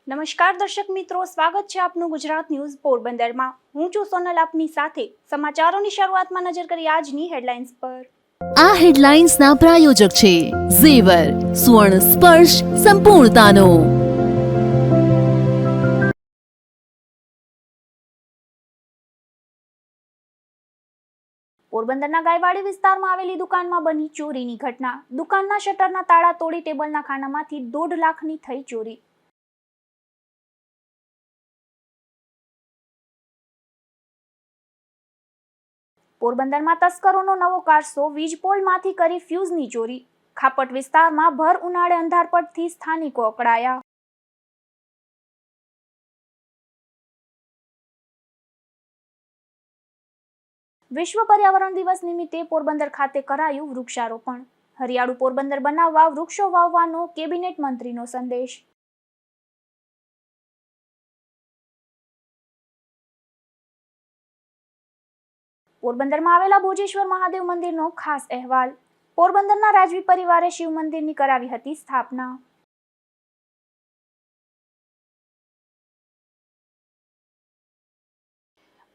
નમસ્કાર દર્શક મિત્રો, સ્વાગત છે આપનું ગુજરાત ન્યૂઝ પોરબંદરમાં। હું છું સોનલ, આપની સાથે સમાચારોની શરૂઆતમાં નજર કરી આજની હેડલાઇન્સ પર। આ હેડલાઇન્સના પ્રાયોજક છે ઝેવર, સ્વર્ણ સ્પર્શ સંપૂર્ણતાનો। પોરબંદરના ગાયવાડી વિસ્તારમાં આવેલી દુકાનમાં બની ચોરીની ઘટના। દુકાનના શટરના તાળા તોડી ટેબલના ખાનામાંથી 1.5 લાખની થઈ ચોરી। પોરબંદરમાં તસ્કરોનો નવો કારસો, વીજપોલમાંથી કરી ફ્યુઝની ચોરી। ખાપટ વિસ્તારમાં ભર ઉનાળે અંધારપટથી સ્થાનિકો અકળાયા। વિશ્વ પર્યાવરણ દિવસ નિમિત્તે પોરબંદર ખાતે કરાયું વૃક્ષારોપણ। હરિયાળું પોરબંદર બનાવવા વૃક્ષો વાવવાનો કેબિનેટ મંત્રીનો સંદેશ। પોરબંદરમાં આવેલા ભોજેશ્વર મહાદેવ મંદિરનો ખાસ અહેવાલ। પોરબંદરના રાજવી પરિવારે શિવ મંદિરની કરાવી હતી સ્થાપના।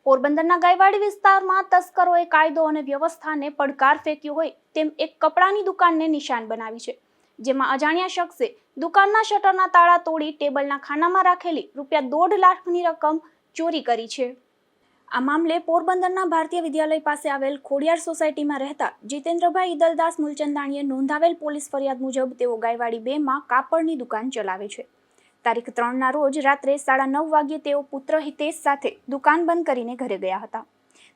પોરબંદરના ગાયવાડી વિસ્તારમાં તસ્કરોએ કાયદો અને વ્યવસ્થાને પડકાર ફેંક્યો હોય તેમ એક કપડાની દુકાનને નિશાન બનાવી છે, જેમાં અજાણ્યા શખ્સે દુકાનના શટરના તાળા તોડી ટેબલના ખાનામાં રાખેલી ₹1.5 લાખની રકમ ચોરી કરી છે। આ મામલે પોરબંદરના ભારતીય વિદ્યાલય પાસે આવેલ ખોડિયાર સોસાયટીમાં રહેતા જીતેન્દ્રભાઈ ઈદલદાસ મુલચંદાણીએ નોંધાવેલ પોલીસ ફરિયાદ મુજબ તેઓ ગાયવાડી 2માં કાપડની દુકાન ચલાવે છે। તારીખ 3ના રોજ રાત્રે 9:30 વાગ્યે તેઓ પુત્ર હિતેશ સાથે દુકાન બંધ કરીને ઘરે ગયા હતા।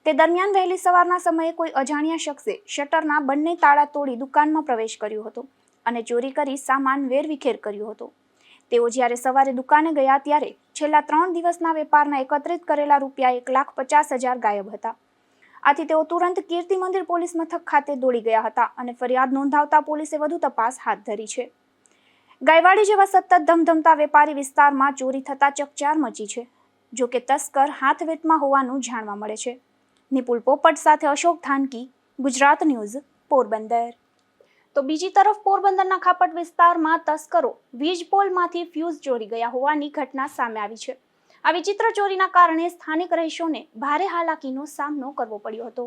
તે દરમિયાન વહેલી સવારના સમયે કોઈ અજાણ્યા શખ્સે શટરના બંને તાળા તોડી દુકાનમાં પ્રવેશ કર્યો હતો અને ચોરી કરી સામાન વેરવિખેર કર્યો હતો। તેઓ જ્યારે સવારે દુકાને ગયા ત્યારે છેલ્લા 3 દિવસના વેપારના એકત્રિત કરેલા ₹1,50,000 ગાયબ હતા। આથી તેઓ તુરંત કીર્તિ મંદિર પોલીસ મથક ખાતે દોડી ગયા હતા અને ફરિયાદ નોંધાવતા પોલીસે વધુ તપાસ હાથ ધરી છે। ગાયવાડી જેવા સતત ધમધમતા વેપારી વિસ્તારમાં ચોરી થતા ચકચાર મચી છે। જો કે તસ્કર હાથવેતમાં હોવાનું જાણવા મળે છે। નિપુલ પોપટ સાથે અશોક થાનકી, ગુજરાત ન્યૂઝ, પોરબંદર। તો બીજી તરફ પોરબંદરના ખાપટ વિસ્તારમાં તસ્કરો વીજપોલમાંથી ફ્યુઝ ચોરી ગયા હોવાની ઘટના સામે આવી છે। આ વિચિત્ર ચોરીના કારણે સ્થાનિક રહીશોને ભારે હાલાકીનો સામનો કરવો પડ્યો હતો।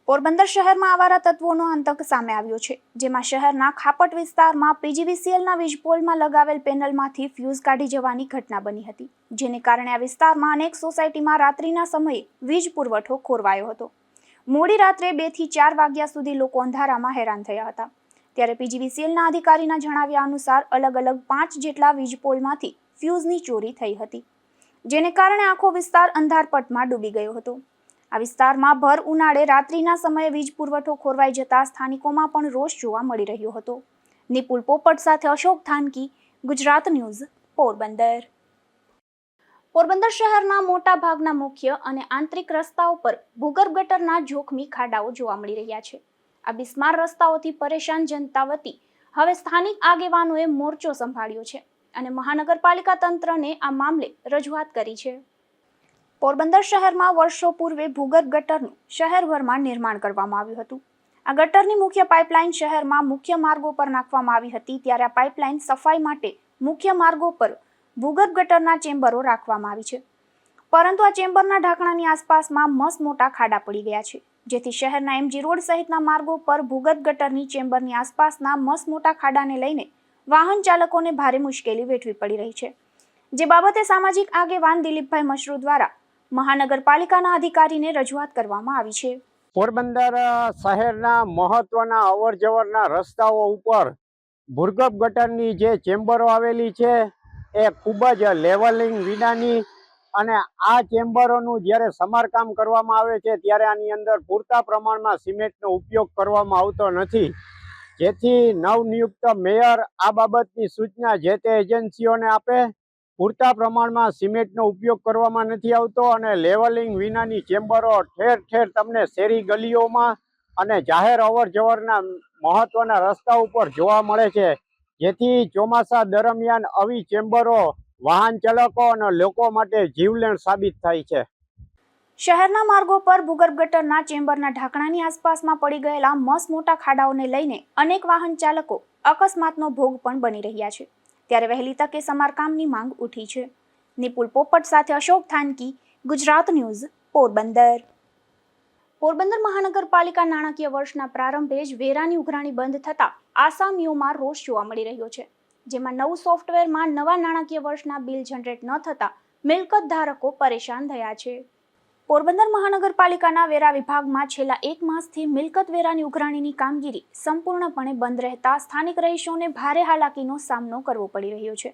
પોરબંદર શહેરમાં આવારા તત્વોનો આતંક સામે આવ્યો છે, જેમાં શહેરના ખાપટ વિસ્તારમાં પીજીવીસીએલના વીજપોલમાં લગાવેલ પેનલમાંથી ફ્યુઝ કાઢી જવાની ઘટના બની હતી, જેને કારણે આ વિસ્તારમાં અનેક સોસાયટીમાં રાત્રિના સમયે વીજ પુરવઠો ખોરવાયો હતો। મોડી રાત્રે 2 થી 4 વાગ્યા સુધી લોકો અંધારામાં હેરાન થયા હતા। ત્યારે પીજીવીસીએલના અધિકારીના જણાવ્યા અનુસાર અલગ અલગ 5 જેટલા વીજપોલમાંથી ફ્યુઝની ચોરી થઈ હતી, જેને કારણે આખો વિસ્તાર અંધારપટમાં ડૂબી ગયો હતો। આ વિસ્તારમાં ભર ઉનાળે રાત્રિના સમયે વીજ પુરવઠો ખોરવાઈ જતા સ્થાનિકોમાં પણ રોષ જોવા મળી રહ્યો હતો। નિપુલ પોપટ સાથે અશોક થાનકી, ગુજરાત ન્યૂઝ, પોરબંદર। પોરબંદર શહેરના મોટા ભાગના મુખ્ય અને આંતરિક રસ્તાઓ પર ભૂગર્ભ ગટરના જોખમી ખાડાઓ જોવા મળી રહ્યા છે। આ બિસ્માર રસ્તાઓથી પરેશાન જનતા વતી હવે સ્થાનિક આગેવાનોએ મોરચો સંભાળ્યો છે અને મહાનગરપાલિકા તંત્રને આ મામલે રજૂઆત કરી છે। પોરબંદર શહેરમાં વર્ષો પૂર્વે ભૂગર્ભ ગટરનું શહેરભરમાં નિર્માણ કરવામાં આવ્યું હતું। આ ગટરની મુખ્ય પાઇપલાઇન શહેરમાં મુખ્ય માર્ગો પર નાખવામાં આવી હતી, ત્યારે આ પાઇપલાઇન સફાઈ માટે મુખ્ય માર્ગો પર ભૂગર્ભ ગટરના ચેમ્બરો રાખવામાં આવી છે, પરંતુ આ ચેમ્બરના ઢાંકણાની આસપાસમાં મસ્ત મોટા ખાડા પડી ગયા છે, જેથી શહેરના એમજી રોડ સહિતના માર્ગો પર ભૂગર્ભ ગટરની ચેમ્બરની આસપાસના મસ્ત મોટા ખાડાને લઈને વાહન ચાલકોને ભારે મુશ્કેલી વેઠવી પડી રહી છે, જે બાબતે સામાજિક આગેવાન દિલીપભાઈ મશરૂ દ્વારા મહાનગરપાલિકાના અધિકારીને રજૂઆત કરવામાં આવી છે। પોરબંદર શહેરના મહત્વના અવરજવરના રસ્તાઓ ઉપર ભૂગર્ભ ગટરની જે ચેમ્બરો આવેલી છે એ ખૂબ જ લેવલિંગ વિનાની, અને આ ચેમ્બરોનું જ્યારે સમારકામ કરવામાં આવે છે ત્યારે આની અંદર પૂરતા પ્રમાણમાં સિમેન્ટનો ઉપયોગ કરવામાં આવતો નથી, જેથી નવનિયુક્ત મેયર આ બાબતની સૂચના જે તે એજન્સીઓને આપે। પૂરતા પ્રમાણમાં સિમેન્ટનો ઉપયોગ કરવામાં નથી આવતો અને લેવલિંગ વિનાની ચેમ્બરો ઠેર ઠેર તમને શેરી ગલીઓમાં અને જાહેર અવર જવરના મહત્વના રસ્તા ઉપર જોવા મળે છે, જેથી ચોમાસા દરમિયાન આવી ચેમ્બરો વાહન ચાલકો અને લોકો માટે જીવલેણ સાબિત થાય છે। શહેરના માર્ગો પર ભૂગર્ભ ગટરના ચેમ્બરના ઢાંકણાની આસપાસમાં પડી ગયેલા મસ્ત મોટા ખાડાઓને લઈને અનેક વાહન ચાલકો અકસ્માતનો ભોગ પણ બની રહ્યા છે, ત્યારે વહેલી તકે સમારકામની માંગ ઉઠી છે. નિપુલ પોપટ સાથે અશોક થાનકી, ગુજરાત ન્યૂઝ, પોરબંદર. પોરબંદર મહાનગરપાલિકા નાણાકીય વર્ષના પ્રારંભે જ વેરાની ઉઘરાણી બંધ થતા આસામીઓમાં રોષ જોવા મળી રહ્યો છે. જેમાં નવું સોફ્ટવેરમાં નવા નાણાકીય વર્ષના બિલ જનરેટ ન થતા મિલકત ધારકો પરેશાન થયા છે. પોરબંદર મહાનગરપાલિકાના વેરા વિભાગમાં છેલ્લા 1 માસથી મિલકત વેરાની ઉઘરાણીની કામગીરી સંપૂર્ણપણે બંધ રહેતા સ્થાનિક રહીશોને ભારે હાલાકીનો સામનો કરવો પડી રહ્યો છે.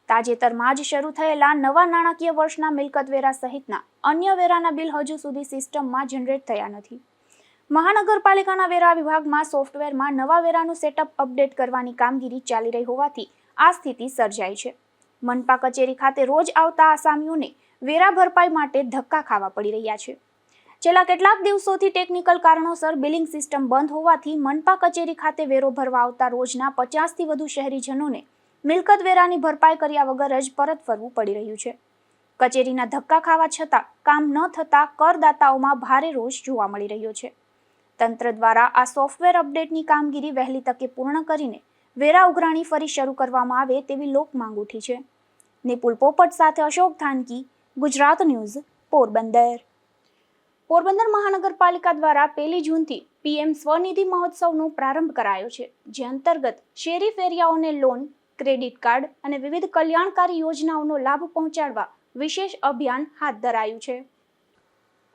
તાજેતરમાં જ શરૂ થયેલા નવા નાણાકીય વર્ષના મિલકત વેરા સહિતના અન્ય વેરાના બિલ હજુ સુધી સિસ્ટમમાં જનરેટ થયા નથી. મહાનગરપાલિકાના વેરા વિભાગમાં સોફ્ટવેરમાં નવા વેરાનું સેટઅપ અપડેટ કરવાની કામગીરી ચાલી રહી હોવાથી આ સ્થિતિ સર્જાઈ છે. મનપા કચેરી ખાતે રોજ આવતા આસામીઓને વેરા ભરપાઈ માટે ધક્કા ખાવા પડી રહ્યા છે. છેલ્લા કેટલાક દિવસોથી ટેકનિકલ કારણોસર બિલિંગ સિસ્ટમ બંધ હોવાથી મનપા કચેરી ખાતે વેરો ભરવા આવતા રોજના 50થી વધુ શહેરીજનોને મિલકત વેરાની ભરપાઈ કર્યા વગર જ પરત ફરવું પડી રહ્યું છે. કચેરીના ધક્કા ખાવા છતાં કામ ન થતા કરદાતાઓમાં ભારે રોષ જોવા મળી રહ્યો છે. તંત્ર દ્વારા આ સોફ્ટવેર અપડેટની કામગીરી વહેલી તકે પૂર્ણ કરીને વેરા ઉઘરાણી ફરી શરૂ કરવામાં આવે તેવી લોક માંગ ઉઠી છે. નિપુલ પોપટ સાથે અશોક થાનકી, ગુજરાત ન્યૂઝ, પોરબંદર. પોરબંદર મહાનગરપાલિકા દ્વારા 1 જૂનથી PM સ્વનિધિ મહોત્સવનો પ્રારંભ કરાયો છે, જે અંતર્ગત શેરી ફેરિયાઓને લોન, ક્રેડિટ કાર્ડ અને વિવિધ કલ્યાણકારી યોજનાઓનો લાભ પહોંચાડવા વિશેષ અભિયાન હાથ ધરાયું છે.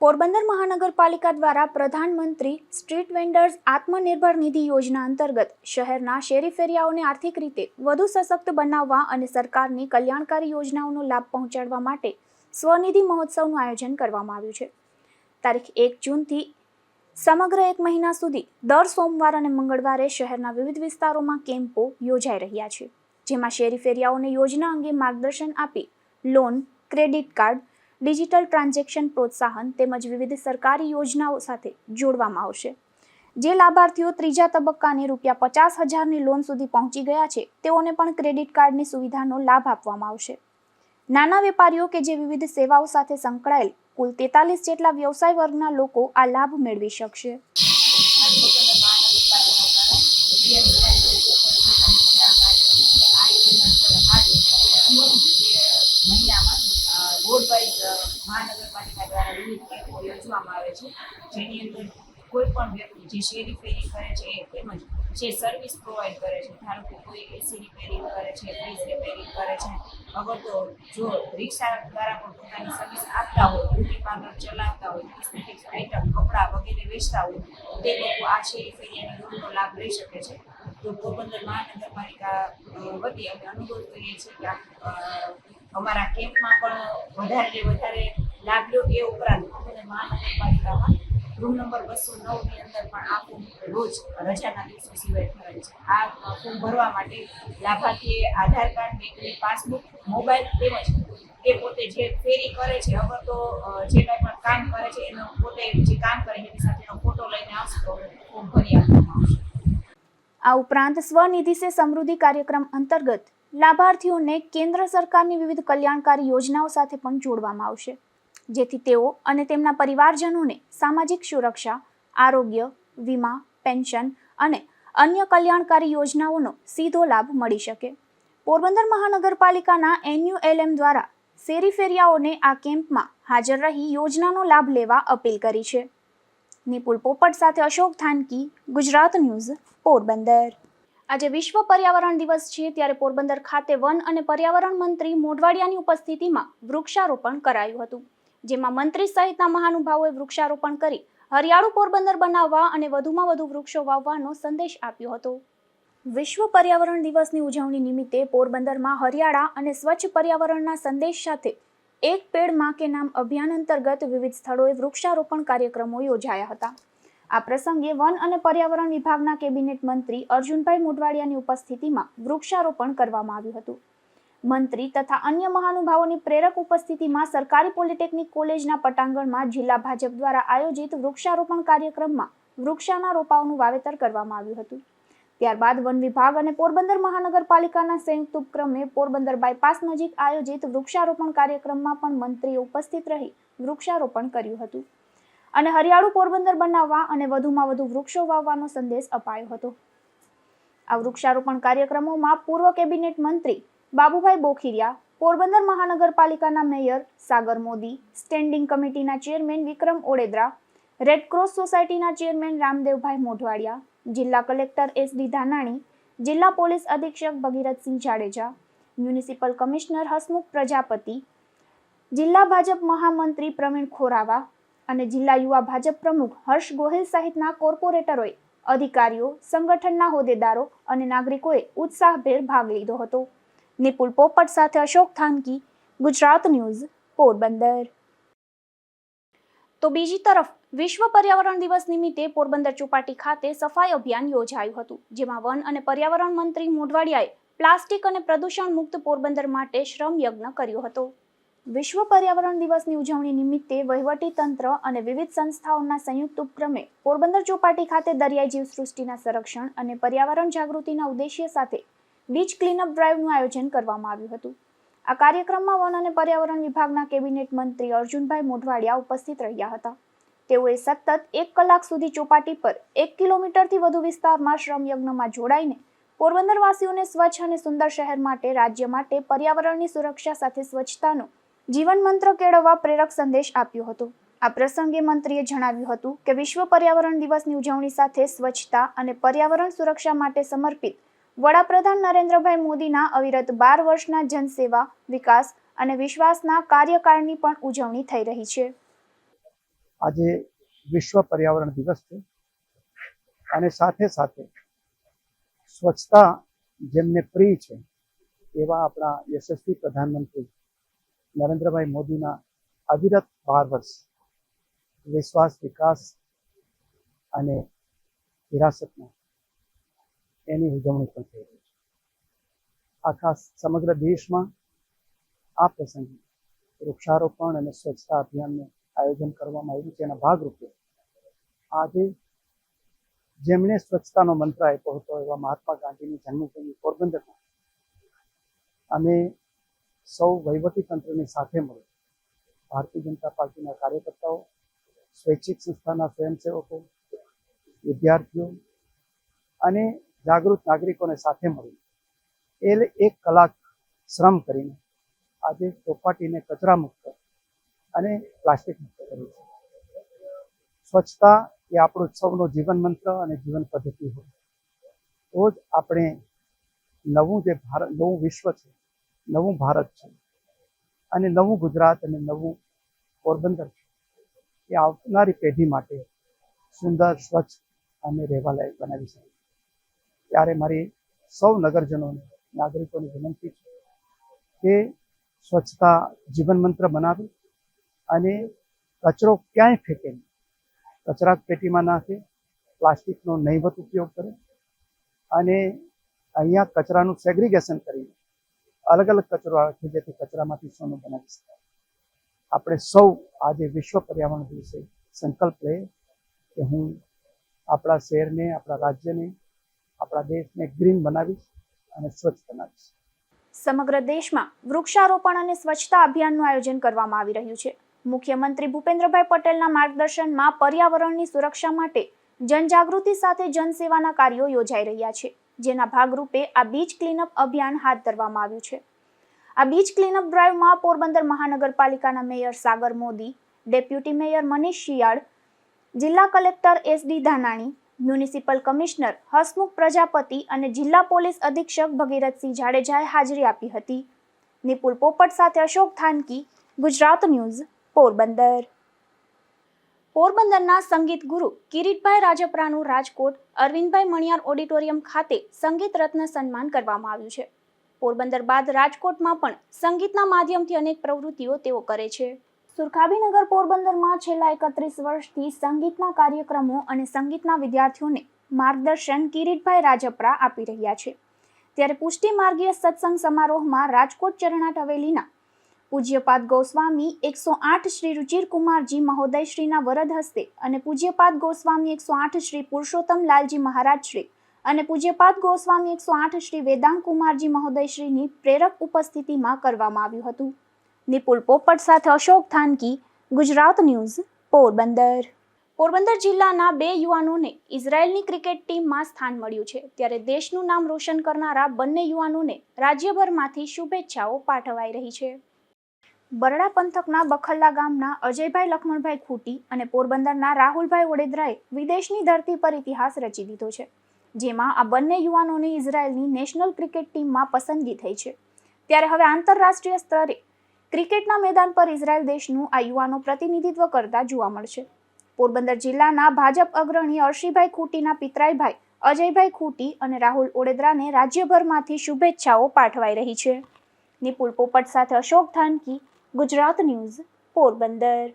પોરબંદર મહાનગરપાલિકા દ્વારા પ્રધાનમંત્રી સ્ટ્રીટ વેન્ડર્સ આત્મનિર્ભર નિધિ યોજના અંતર્ગત શહેરના શેરી ફેરિયાઓને આર્થિક રીતે વધુ સશક્ત બનાવવા અને સરકારની કલ્યાણકારી યોજનાઓનો લાભ પહોંચાડવા માટે સ્વનિધિ મહોત્સવનું આયોજન કરવામાં આવ્યું છે. તારીખ 1 જૂનથી સમગ્ર 1 મહિના સુધી દર સોમવાર અને મંગળવારે શહેરના વિવિધ વિસ્તારોમાં કેમ્પો યોજાઈ રહ્યા છે, જેમાં શેરી ફેરિયાઓને યોજના અંગે માર્ગદર્શન આપી loan, credit card, digital transaction પ્રોત્સાહન તેમજ વિવિધ સરકારી યોજનાઓ સાથે જોડવામાં આવશે. જે લાભાર્થીઓ ત્રીજા તબક્કાની ₹50,000ની લોન સુધી પહોંચી ગયા છે તેઓને પણ ક્રેડિટ કાર્ડની સુવિધાનો લાભ આપવામાં આવશે. નાના વેપારીઓ કે જે વિવિધ સેવાઓ સાથે સંકળાયેલ કુલ 43 જેટલા વ્યવસાય વર્ગના લોકો આ લાભ મેળવી શકશે. બોર્ડ વાઇઝ મહાનગરપાલિકા દ્વારા વિવિધ કેમ્પો યોજવામાં આવે છે, જેની અંદર કોઈ પણ વ્યક્તિ જે શેરી ફેરી કરે છે તેમજ જે સર્વિસ પ્રોવાઈડ કરે છે, ધારો કે કોઈ એસી રિપેરિંગ કરે છે, ફ્રીજ રિપેરિંગ કરે છે, અગર તો જો રિક્ષા દ્વારા પણ પોતાની સર્વિસ આપતા હોય, બ્યુટી પાર્લર ચલાવતા હોય, કોસ્મેટિક્સ આઇટમ, કપડાં વગેરે વેચતા હોય તે લોકો આ શેરી ફેરિયાની લોનનો લાભ લઈ શકે છે. તો પોરબંદર મહાનગરપાલિકા વતી અમે અનુરોધ કરીએ છીએ કે અમારા કેમ્પમાં પણ વધારે લાભ લો. એ ઉપરાંત પોરબંદર મહાનગરપાલિકામાં રૂમ નંબર 209ની અંદર પણ આ ફોર્મ રોજ રજાના દિવસો સિવાય ભરાય છે. આ ફોર્મ ભરવા માટે લાભાર્થીએ આધાર કાર્ડ, બેંકની પાસબુક, મોબાઈલ તેમજ એ પોતે જે ફેરી કરે છે, અગર તો જે કંઈ પણ કામ કરે છે એનો પોતે જે કામ કરે એની સાથેનો ફોટો લઈને આવશે તો ફોર્મ ભરી આપવામાં આવશે. આ ઉપરાંત સ્વનિધિ સે સમૃદ્ધિ કાર્યક્રમ અંતર્ગત લાભાર્થીઓને કેન્દ્ર સરકારની વિવિધ કલ્યાણકારી યોજનાઓ સાથે પણ જોડવામાં આવશે, જેથી તેઓ અને તેમના પરિવારજનોને સામાજિક સુરક્ષા, આરોગ્ય, વીમા, પેન્શન અને અન્ય કલ્યાણકારી યોજનાઓનો સીધો લાભ મળી શકે. પોરબંદર મહાનગરપાલિકાના NULM દ્વારા શેરી ફેરિયાઓને આ કેમ્પમાં હાજર રહી યોજનાનો લાભ લેવા અપીલ કરી છે. નિપુલ પોપટ સાથે અશોક થાનકી, ગુજરાત ન્યૂઝ, પોરબંદર. આજે વિશ્વ પર્યાવરણ દિવસ છે, ત્યારે પોરબંદર ખાતે વન અને પર્યાવરણ મંત્રી મોઢવાડિયાની ઉપસ્થિતિમાં વૃક્ષારોપણ કરાયું હતું, જેમાં મંત્રી સહિતના મહાનુભાવોએ વૃક્ષારોપણ કરી હરિયાળું પોરબંદર બનાવવા અને વધુમાં વધુ વૃક્ષો વાવવાનો સંદેશ આપ્યો હતો. વિશ્વ પર્યાવરણ દિવસની ઉજવણી નિમિત્તે પોરબંદરમાં હરિયાળા અને સ્વચ્છ પર્યાવરણના સંદેશ સાથે એક પેડ માં કે નામ અભિયાન અંતર્ગત વિવિધ સ્થળોએ વૃક્ષારોપણ કાર્યક્રમો યોજાયા હતા. આ પ્રસંગે વન અને પર્યાવરણ વિભાગના કેબિનેટ મંત્રી અર્જુનભાઈ મોઢવાડિયાની ઉપસ્થિતિમાં વૃક્ષારોપણ કરવામાં આવ્યું હતું. મંત્રી તથા અન્ય મહાનુભાવોની પ્રેરક ઉપસ્થિતિમાં સરકારી પોલિટેકનિક કોલેજના પટાંગણમાં જિલ્લા ભાજપ દ્વારા આયોજિત વૃક્ષારોપણ કાર્યક્રમમાં વૃક્ષાના રોપાઓનું વાવેતર કરવામાં આવ્યું હતું. ત્યારબાદ વન વિભાગ અને પોરબંદર મહાનગરપાલિકાના સંયુક્ત ઉપક્રમે પોરબંદર બાયપાસ નજીક આયોજિત વૃક્ષારોપણ કાર્યક્રમમાં પણ મંત્રીએ ઉપસ્થિત રહી વૃક્ષારોપણ કર્યું હતું અને હરિયાળું પોરબંદર બનાવવા અને વધુમાં વધુ વૃક્ષો વાવવાનો સંદેશ અપાયો હતો. આ વૃક્ષારોપણ કાર્યક્રમોમાં પૂર્વ કેબિનેટ મંત્રી બાબુભાઈ બોખીરિયા, પોરબંદર મહાનગરપાલિકાના મેયર સાગર મોદી, સ્ટેન્ડિંગ કમિટીના ચેરમેન વિક્રમ ઓડેદરા, રેડક્રોસ સોસાયટીના ચેરમેન રામદેવભાઈ મોઢવાડિયા, જિલ્લા કલેક્ટર SD ધાનાણી, જિલ્લા પોલીસ અધિક્ષક ભગીરથસિંહ જાડેજા, મ્યુનિસિપલ કમિશનર હસમુખ પ્રજાપતિ, જિલ્લા ભાજપ મહામંત્રી પ્રવીણ ખોરાવા અને જિલ્લા યુવા ભાજપ પ્રમુખ હર્ષ ગોહિલ સહિતના કોર્પોરેટરોએ, અધિકારીઓ, સંગઠનના હોદ્દેદારો અને નાગરિકોએ ઉત્સાહભેર ભાગ લીધો હતો. નિપુલ પોપટ સાથે અશોક થાનકી, ગુજરાત ન્યૂઝ, પોરબંદર. તો બીજી તરફ વિશ્વ પર્યાવરણ દિવસ નિમિત્તે પોરબંદર ચોપાટી ખાતે સફાઈ અભિયાન યોજાયું હતું, જેમાં વન અને પર્યાવરણ મંત્રી મોઢવાડિયાએ પ્લાસ્ટિક અને પ્રદૂષણ મુક્ત પોરબંદર માટે શ્રમ યજ્ઞ કર્યો હતો. વિશ્વ પર્યાવરણ દિવસની ઉજવણી નિમિત્તે વહીવટી તંત્ર અને વિવિધ સંસ્થાઓના સંયુક્ત ઉપક્રમે પોરબંદર ચોપાટી ખાતે દરિયાઈ જીવસૃષ્ટિના સંરક્ષણ અને પર્યાવરણ જાગૃતિના ઉદ્દેશ્ય સાથે બીચ ક્લીનઅપ ડ્રાઈવનું આયોજન કરવામાં આવ્યું હતું. આ કાર્યક્રમમાં વન અને પર્યાવરણ વિભાગના કેબિનેટ મંત્રી અર્જુનભાઈ મોઢવાડિયા ઉપસ્થિત રહ્યા હતા. તેઓએ સતત 1 કલાક સુધી ચોપાટી પર 1 કિલોમીટરથી વધુ વિસ્તારમાં શ્રમ યજ્ઞમાં જોડાઈને પોરબંદરવાસીઓને સ્વચ્છ અને સુંદર શહેર માટે, રાજ્ય માટે પર્યાવરણની સુરક્ષા સાથે સ્વચ્છતાનો જીવન મંત્ર કેળવવા પ્રેરક સંદેશ આપ્યો હતો. આ પ્રસંગે મંત્રીએ જણાવ્યું હતું કે વિશ્વ પર્યાવરણ દિવસની ઉજવણી સાથે સ્વચ્છતા અને પર્યાવરણ સુરક્ષા માટે સમર્પિત વડાપ્રધાન નરેન્દ્રભાઈ મોદીના અવિરત 12 વર્ષના જનસેવા, વિકાસ અને વિશ્વાસના કાર્યકાળની પણ ઉજવણી થઈ રહી છે. આજે વિશ્વ પર્યાવરણ દિવસ છે અને સાથે સાથે સ્વચ્છતા જેમને પ્રિય છે એવા આપણા યશસ્વી પ્રધાનમંત્રી નરેન્દ્રભાઈ મોદીના અવિરત 12 વર્ષ વિશ્વાસ, વિકાસ અને વિરાસતમાં એની ઉજવણી પણ થઈ રહી છે. આખા સમગ્ર દેશમાં આ પ્રસંગે વૃક્ષારોપણ અને સ્વચ્છતા અભિયાનનું આયોજન કરવામાં આવ્યું છે. એના ભાગરૂપે આજે જેમણે સ્વચ્છતાનો મંત્ર આપ્યો હતો એવા મહાત્મા ગાંધીની જન્મભૂમિ પોરબંદરમાં અમે સૌ વહીવટી તંત્રની સાથે મળી ભારતીય જનતા પાર્ટીના કાર્યકર્તાઓ, સ્વૈચ્છિક સંસ્થાના સ્વયંસેવકો, વિદ્યાર્થીઓ અને જાગૃત નાગરિકોને સાથે મળી 1 કલાક શ્રમ કરીને આજે ચોપાટીને કચરા મુક્ત અને પ્લાસ્ટિક મુક્ત કરી છે. સ્વચ્છતા એ આપણો સૌનો જીવન મંત્ર અને જીવન પદ્ધતિ હોય તો જ આપણે નવું વિશ્વ છે, નવું ભારત છે અને નવું ગુજરાત અને નવું પોરબંદર છે એ આવનારી પેઢી માટે સુંદર, સ્વચ્છ અને રહેવાલાયક બનાવી શકે. ત્યારે મારી સૌ નગરજનોને, નાગરિકોને વિનંતી છે કે સ્વચ્છતા જીવન મંત્ર બનાવે અને કચરો ક્યાંય ફેંકે નહીં, કચરા પેટીમાં નાખે, પ્લાસ્ટિકનો નહીવત ઉપયોગ કરે અને અહીંયા કચરાનું સેગ્રીગેશન કરીને અલગ અલગ કચરો રાખે જેથી કચરામાંથી સોનું બનાવી શકાય. આપણે સૌ આજે વિશ્વ પર્યાવરણ દિવસે સંકલ્પ લઈએ કે હું આપણા શહેરને, આપણા રાજ્યને, આપણા દેશને ગ્રીન બનાવીશ અને સ્વચ્છ બનાવીશ. સમગ્ર દેશમાં વૃક્ષારોપણ અને સ્વચ્છતા અભિયાનનું આયોજન કરવામાં આવી રહ્યું છે. મુખ્યમંત્રી ભૂપેન્દ્રભાઈ પટેલના માર્ગદર્શનમાં પર્યાવરણની સુરક્ષા માટે જનજાગૃતિ સાથે જનસેવાના કાર્યો યોજાઈ રહ્યા છે, જેના ભાગરૂપે આ બીચ ક્લીનઅપ અભિયાન હાથ ધરવામાં આવ્યું છે. આ બીચ ક્લીનઅપ ડ્રાઈવમાં પોરબંદર મહાનગરપાલિકાના મેયર સાગર મોદી, ડેપ્યુટી મેયર મનીષ શિયાળ, જિલ્લા collector SD Dhanani, municipal commissioner Hasmukh Prajapati અને જિલ્લા પોલીસ અધિક્ષક ભગીરથસિંહ જાડેજાએ હાજરી આપી હતી. નિપુલ પોપટ સાથે અશોક થાનકી, ગુજરાત ન્યૂઝ, પોરબંદર. પોરબંદરના સંગીત ગુરુ કિરીટભાઈ રાજપરાનું રાજકોટ અરવિંદભાઈ મણિયાર ઓડિટોરિયમ ખાતે સંગીત રત્ન સન્માન કરવામાં આવ્યું છે. પોરબંદર બાદ રાજકોટમાં પણ સંગીતના માધ્યમથી અનેક પ્રવૃત્તિઓ તેઓ કરે છે. સુરખાબીનગર પોરબંદરમાં છેલ્લા 31 વર્ષથી સંગીતના કાર્યક્રમો અને સંગીતના વિદ્યાર્થીઓને માર્ગદર્શન કિરીટભાઈ રાજપરા આપી રહ્યા છે. ત્યારે પુષ્ટિ માર્ગીય સત્સંગ સમારોહમાં રાજકોટ ચરણાટ હવેલીના પૂજ્યપાદ ગોસ્વામી 108 શ્રી રુચિરકુમારજી મહોદય શ્રીના વરદ હસ્તે અને પૂજ્યપાદ ગોસ્વામી 108 શ્રી પુરુષોત્તમ લાલજી મહારાજ શ્રી અને પૂજ્યપાદ ગોસ્વામી 108 શ્રી વેદાંગ કુમારજી મહોદય શ્રીની પ્રેરક ઉપસ્થિતિમાં કરવામાં આવ્યું હતું. નિપુલ પોપટ સાથે અશોક થાનકી, ગુજરાત ન્યૂઝ, પોરબંદર. પોરબંદર જિલ્લાના 2 યુવાનોને ઇઝરાયેલની ક્રિકેટ ટીમમાં સ્થાન મળ્યું છે, ત્યારે દેશનું નામ રોશન કરનારા બંને યુવાનોને રાજ્યભરમાંથી શુભેચ્છાઓ પાઠવાઈ રહી છે. બરડા પંથકના બખલ્લા ગામના અજયભાઈ લખમણભાઈ ખૂટી અને પોરબંદરના રાહુલભાઈ ઓડેદરાએ વિદેશની ધરતી પર ઇતિહાસ રચી દીધો છે, જેમાં આ બંને યુવાનોની ઇઝરાયેલની નેશનલ ક્રિકેટ ટીમમાં પસંદગી થઈ છે. ત્યારે હવે આંતરરાષ્ટ્રીય સ્તરે ક્રિકેટના મેદાન પર ઇઝરાયેલ દેશનું આ યુવાનો પ્રતિનિધિત્વ કરતા જોવા મળશે. પોરબંદર જિલ્લાના ભાજપ અગ્રણી અર્શીભાઈ ખૂટીના પિતરાઈભાઈ અજયભાઈ ખૂટી અને રાહુલ ઓડેદરાને રાજ્યભરમાંથી શુભેચ્છાઓ પાઠવાઈ રહી છે. નિપુલ પોપટ સાથે અશોક ધાનકી, ગુજરાત ન્યૂઝ, પોરબંદર.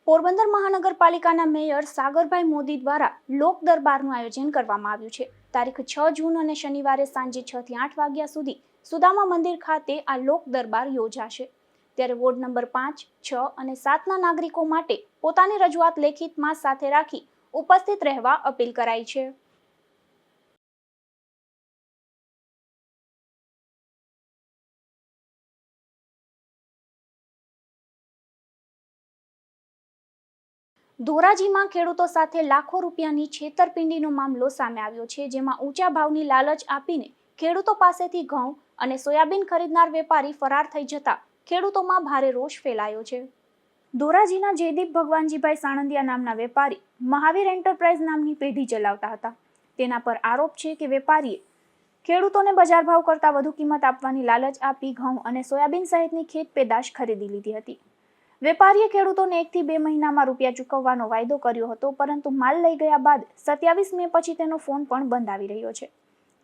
પોરબંદર મહાનગરપાલિકાના મેયર સાગરભાઈ મોદી દ્વારા લોક દરબારનું આયોજન કરવામાં આવ્યું છે. તારીખ 6 જૂન અને શનિવારે સાંજે 6 થી 8 વાગ્યા સુધી સુદામા મંદિર ખાતે આ લોક દરબાર યોજાશે. ત્યારે વોર્ડ નંબર 5, 6 અને 7ના નાગરિકો માટે પોતાની રજૂઆત લેખિતમાં સાથે રાખી ઉપસ્થિત રહેવા અપીલ કરાઈ છે. ધોરાજીમાં ખેડૂતો સાથે લાખો રૂપિયાની છેતરપિંડીનો મામલો સામે આવ્યો છે, જેમાં ઊંચા ભાવની લાલચ આપીને ખેડૂતો પાસેથી ઘઉં અને સોયાબીન ખરીદનાર વેપારી ફરાર થઈ જતા ખેડૂતોમાં ભારે રોષ ફેલાયો છે. ધોરાજીના જયદીપ ભગવાનજીભાઈ સાણંદિયા નામના વેપારી મહાવીર એન્ટરપ્રાઇઝ નામની પેઢી ચલાવતા હતા. તેના પર આરોપ છે કે વેપારીએ ખેડૂતોને બજાર ભાવ કરતાં વધુ કિંમત આપવાની લાલચ આપી ઘઉં અને સોયાબીન સહિતની ખેત પેદાશ ખરીદી લીધી હતી. વેપારીએ ખેડૂતોને 1 થી 2 મહિનામાં રૂપિયા ચૂકવવાનો વાયદો કર્યો હતો, પરંતુ માલ લઈ ગયા બાદ 27 મે પછી તેનો ફોન પણ બંધ આવી રહ્યો છે.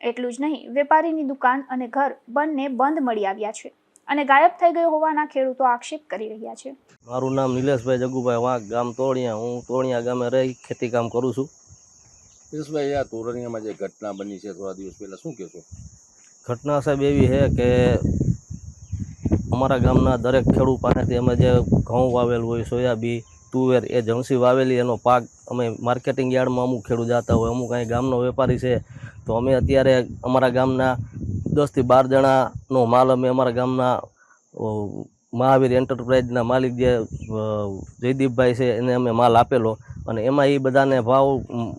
એટલું જ નહીં, વેપારીની દુકાન અને ઘર બંને બંધ મળી આવ્યા છે અને ગાયબ થઈ ગયો હોવાના ખેડૂતો આક્ષેપ કરી રહ્યા છે. મારું નામ નિલેશભાઈ જગુભાઈ વાઘ, ગામ તોળિયા. હું તોળિયા ગામે રહી ખેતી કામ કરું છું. નિલેશભાઈ, આ તોરણિયામાં જે ઘટના બની છે થોડા દિવસ પહેલા, શું કહેશો? ઘટના સાહેબ એવી છે કે અમારા ગામના દરેક ખેડૂત પાસેથી અમે જે ઘઉં વાવેલું હોય, સોયાબીન, તુવેર, એ જણસી વાવેલી એનો પાક અમે માર્કેટિંગ યાર્ડમાં અમુક ખેડૂત જતા હોય, અમુક અહીં ગામનો વેપારી છે, તો અમે અત્યારે અમારા ગામના 10 થી 12 જણાનો માલ અમે અમારા ગામના મહાવીર એન્ટરપ્રાઇઝના માલિક જે જયદીપભાઈ છે એને અમે માલ આપેલો, અને એમાં એ બધાને ભાવ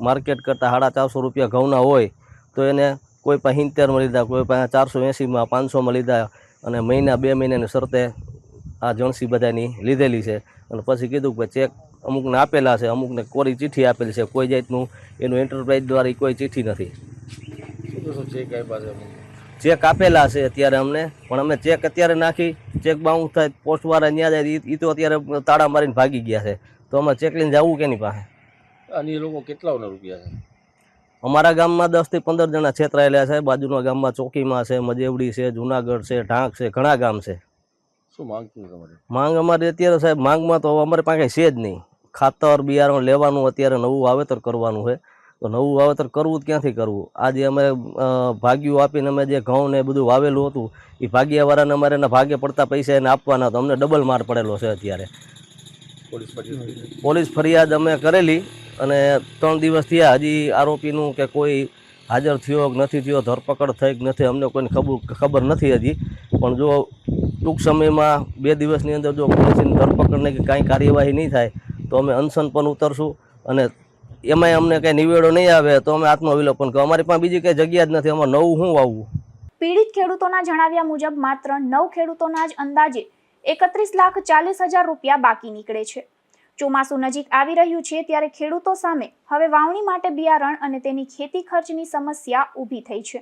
માર્કેટ કરતાં 450 રૂપિયા ઘઉંના હોય તો એને કોઈ પાસે 70માં લીધા, કોઈ પાસે 480માં, 500માં લીધા, અને 2 મહિનાની શરતે આ જણસી બધાની લીધેલી છે. અને પછી કીધું કે ચેક અમુકને આપેલા છે, અમુકને કોરી ચિઠ્ઠી આપેલી છે, કોઈ જાતનું એનું એન્ટરપ્રાઇઝ દ્વારા કોઈ ચિઠ્ઠી નથી. ચેક આપેલા છે અત્યારે અમને, પણ અમે ચેક અત્યારે નાખી, ચેક બાઉન્સ થાય, પોસ્ટવાળા ત્યાં જાય, એ તો અત્યારે તાળા મારીને ભાગી ગયા છે, તો અમે ચેક લઈને જવું કેની પાસે? અને એ લોકો કેટલાના રૂપિયા છે? અમારા ગામમાં 10 થી 15 જણા છેતરાયેલા છે. બાજુના ગામમાં ચોકીમાં છે, મજેવડી છે, જુનાગઢ છે, ઢાંક છે, ઘણા ગામ છે. શું માંગ છે તમારી? માંગ અમારી અત્યારે સાહેબ, માંગમાં તો અમારી પાસે છે જ નહીં. ખાતર બિયારણ લેવાનું, અત્યારે નવું વાવેતર કરવાનું છે, તો નવું વાવેતર કરવું જ ક્યાંથી કરવું? આજે અમે ભાગ્યું આપીને અમે જે ઘઉં ને બધું વાવેલું હતું એ ભાગ્યાવાળાને અમારે એના ભાગે પડતા પૈસા એને આપવાના હતા. અમને ડબલ માર પડેલો છે અત્યારે. પોલીસ ફરિયાદ અમે કરેલી અને 3 દિવસ થયા, હજી આરોપીનું કે કોઈ હાજર થયો કે નથી થયો, ધરપકડ થઈ કે નથી, અમને કોઈને ખબર નથી હજી. પણ જો ટૂંક સમયમાં 2 દિવસની અંદર જો પોલીસની ધરપકડને કે કાંઈ કાર્યવાહી નહીં થાય તો અમે અનશન પણ ઉતરશું, અને એમાંય અમને કંઈ નિવેડો નહીં આવે તો અમે આત્મવિલોપન કરો. અમારી પાસે બીજી કંઈ જગ્યા જ નથી, અમારે નવું શું વાવવું? પીડિત ખેડૂતોના જણાવ્યા મુજબ માત્ર 9 ખેડૂતોના જ અંદાજે 31,40,000 રૂપિયા બાકી નીકળે છે. ચોમાસું નજીક આવી રહ્યું છે, ત્યારે ખેડૂતો સામે હવે વાવણી માટે બિયારણ અને તેની ખેતી ખર્ચની સમસ્યા ઊભી થઈ છે.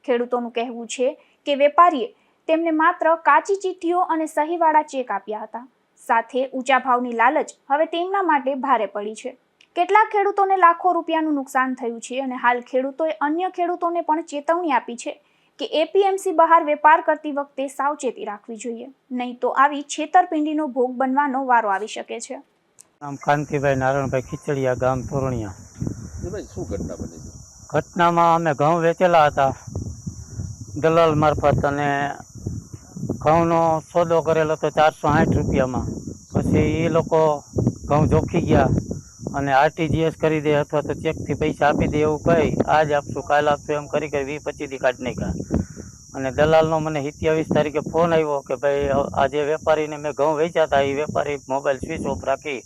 ખેડૂતોનું કહેવું છે કે વેપારીએ તેમને માત્ર કાચી ચિઠ્ઠીઓ અને સહીવાળા ચેક આપ્યા હતા, સાથે ઊંચા ભાવની લાલચ હવે તેમના માટે ભારે પડી છે. કેટલાક ખેડૂતોને લાખો રૂપિયાનું નુકસાન થયું છે, અને હાલ ખેડૂતોએ અન્ય ખેડૂતોને પણ ચેતવણી આપી છે કે એપીએમસી બહાર વેપાર કરતી વખતે સાવચેતી રાખવી જોઈએ, નહીં તો આવી છેતરપિંડીનો ભોગ બનવાનો વારો આવી શકે છે. નામ કાંતિભાઈ નારાયણભાઈ ખીચડીયા, ગામ તોરણિયા. શું ઘટના બની છે? ઘટનામાં અમે ઘઉં વેચેલા હતા દલાલ મારફત, અને ઘઉંનો સોદો કરેલો હતો 460 રૂપિયામાં. પછી એ લોકો ઘઉં જોખી ગયા અને આરટીજીએસ કરી દે અથવા તો ચેકથી પૈસા આપી દે એવું કહી, આજ આપશું કાલ આપશું એમ કરી 20-25 દી કાઢી નાખ્યા. અને દલાલનો મને 27 તારીખે ફોન આવ્યો કે ભાઈ આ જે વેપારીને મેં ઘઉં વેચ્યા હતા એ વેપારી મોબાઈલ સ્વિચ ઓફ રાખી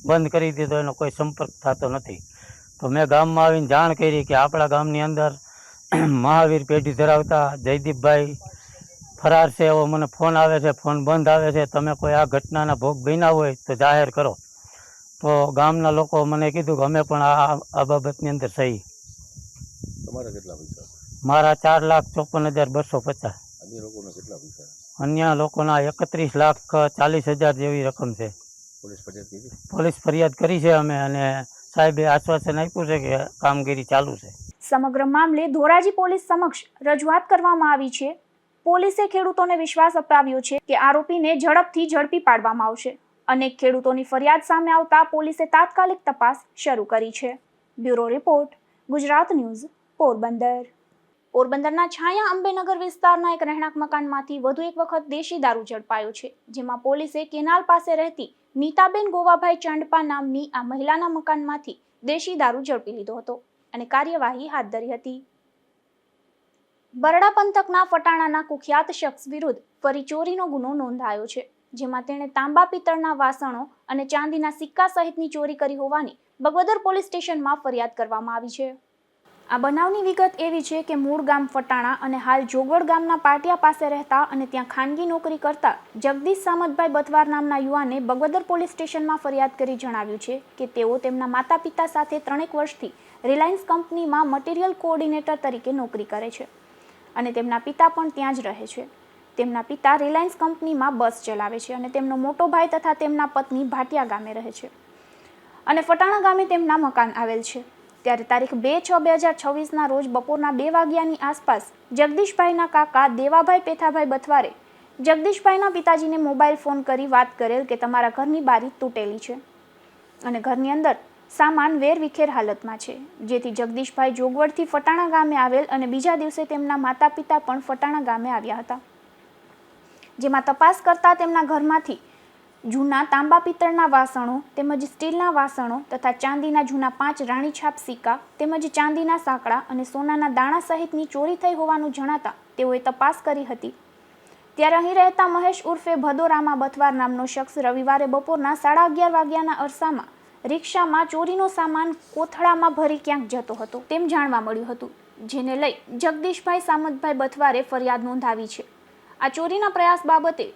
બંધ કરી દીધો, એનો કોઈ સંપર્ક થતો નથી. તો મેં ગામમાં આવીને જાણ કરી કે આપણા ગામની અંદર મહાવીર પેઢી ધરાવતા જયદીપભાઈ ફરાર છે એવો મને ફોન આવે છે, ફોન બંધ આવે છે. તમે કોઈ આ ઘટનાના ભોગ બન્યા હોય તો જાહેર કરો. તો ગામના લોકો મને કીધું કે અમે પણ આ બાબતની અંદર સહી. તમારા કેટલા પૈસા? મારા 4,54,250. અન્ય લોકોના કેટલા પૈસા? અન્ય લોકોના 31,40,000 જેવી રકમ છે. પોલીસ ફરિયાદ કરી? પોલીસ ફરિયાદ કરી છે અમે, અને સાહેબે આશ્વાસન આપ્યું છે કે કામગીરી ચાલુ છે. સમગ્ર મામલે ધોરાજી પોલીસ સમક્ષ રજૂઆત કરવામાં આવી છે. પોલીસે ખેડૂતોને વિશ્વાસ અપાવ્યો છે કે આરોપીને ઝડપથી ઝડપી પાડવામાં આવશે. અનેક ખેડૂતોની ફરિયાદ સામે આવતા પોલીસે તાત્કાલિક તપાસ શરૂ કરી છે. Bureau report, Gujarat news, Porbandar. પોરબંદરના છાયા અંબેનગર વિસ્તારના એક રહેણાંક મકાનમાંથી વધુ એક વખત દેશી દારૂ ઝડપાયો છે, જેમાં પોલીસે કેનાલ પાસે રહેતી નીતાબેન ગોવાભાઈ ચાંડપા નામની આ મહિલાના મકાનમાંથી દેશી દારૂ ઝડપી લીધો હતો અને કાર્યવાહી હાથ ધરી હતી. બરડા પંથકના ફટાણાના કુખ્યાત શખ્સ વિરુદ્ધ ફરી ચોરીનો ગુનો નોંધાયો છે, જેમાં તેણે તાંબા પિત્તળના વાસણો અને ચાંદીના સિક્કા સહિતની ચોરી કરી હોવાની બગવદર પોલીસ સ્ટેશનમાં ફરિયાદ કરવામાં આવી છે. આ બનાવની વિગત એવી છે કે મૂળ ગામ ફટાણા અને હાલ જોગવડ ગામના પાટિયા પાસે રહેતા અને ત્યાં ખાનગી નોકરી કરતા જગદીશ સામતભાઈ બથવાર નામના યુવાને બગવદર પોલીસ સ્ટેશનમાં ફરિયાદ કરી જણાવ્યું છે કે તેઓ તેમના માતા પિતા સાથે 3 વર્ષથી રિલાયન્સ કંપનીમાં મટીરિયલ કોઓર્ડિનેટર તરીકે નોકરી કરે છે અને તેમના પિતા પણ ત્યાં જ રહે છે. તેમના પિતા રિલાયન્સ કંપનીમાં બસ ચલાવે છે અને તેમનો મોટો ભાઈ તથા તેમના પત્ની ભાટિયા ગામે રહે છે અને ફટાણા ગામે તેમના મકાન આવેલ છે. ત્યારે તારીખ 2/6/2026ના રોજ બપોરના 2 વાગ્યાની આસપાસ જગદીશભાઈના કાકા દેવાભાઈ પેથાભાઈ બથવારે જગદીશભાઈના પિતાજીને મોબાઈલ ફોન કરી વાત કરેલ કે તમારા ઘરની બારી તૂટેલી છે અને ઘરની અંદર સામાન વેરવિખેર હાલતમાં છે, જેથી જગદીશભાઈ જોગવડથી ફટાણા ગામે આવેલ અને બીજા દિવસે તેમના માતા પિતા પણ ફટાણા ગામે આવ્યા હતા, જેમાં તપાસ કરતા તેમના ઘરમાંથી જૂના તાંબા પિત્તળના વાસણો તેમજ સ્ટીલના વાસણો તથા ચાંદીના જૂના 5 રાણીછાપ સિક્કા તેમજ ચાંદીના સાંકડા અને સોનાના દાણા સહિતની ચોરી થઈ હોવાનું જણાતા તેઓએ તપાસ કરી હતી. ત્યારે અહીં રહેતા મહેશ ઉર્ફે ભદોરામા બથવાર નામનો શખ્સ રવિવારે બપોરના 11:30 વાગ્યાના અરસામાં રિક્ષામાં ચોરીનો સામાન કોથળામાં ભરી ક્યાંક જતો હતો તેમ જાણવા મળ્યું હતું, જેને લઈ જગદીશભાઈ સામતભાઈ બથવારે ફરિયાદ નોંધાવી છે. આ ચોરીના પ્રયાસ બાબતે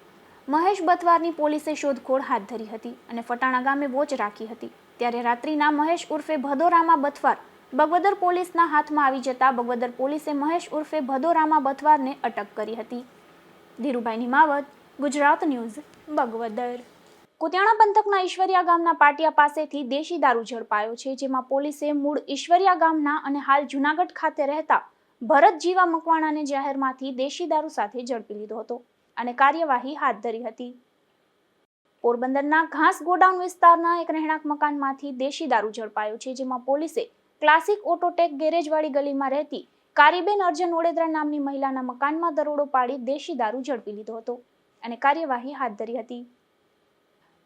મહેશ બથવારની પોલીસે શોધખોળ હાથ ધરી હતી અને ફટાણા ગામે વોચ રાખી હતી. ત્યારે રાત્રિના મહેશ ઉર્ફે ભદોરામા બથવાર બગવદર પોલીસના હાથમાં આવી જતા બગવદર પોલીસે મહેશ ઉર્ફે ભદોરામા બથવારને અટક કરી હતી. ધીરુભાઈ નિમાવત, ગુજરાત ન્યૂઝ, બગવદર. કુતિયાણા પંથકના ઈશ્વરિયા ગામના પાટિયા પાસેથી દેશી દારૂ ઝડપાયો છે, જેમાં પોલીસે મૂળ ઈશ્વરિયા ગામના અને હાલ જૂનાગઢ ખાતે રહેતા ભરત જીવા મકવાણાને જાહેરમાંથી દેશી દારૂ સાથે ઝડપી લીધો હતો અને કાર્યવાહી હાથ ધરી હતી. પોરબંદરના ઘાસ ગોડાઉન વિસ્તારના એક રહેણાંક મકાનમાંથી દેશી દારૂ ઝડપાયો છે, જેમાં પોલીસે ક્લાસિક ઓટોટેક ગેરેજવાળી ગલીમાં રહેતી કારીબેન અર્જન ઓડેદરા નામની મહિલાના મકાનમાં દરોડો પાડી દેશી દારૂ ઝડપી લીધો હતો અને કાર્યવાહી હાથ ધરી હતી.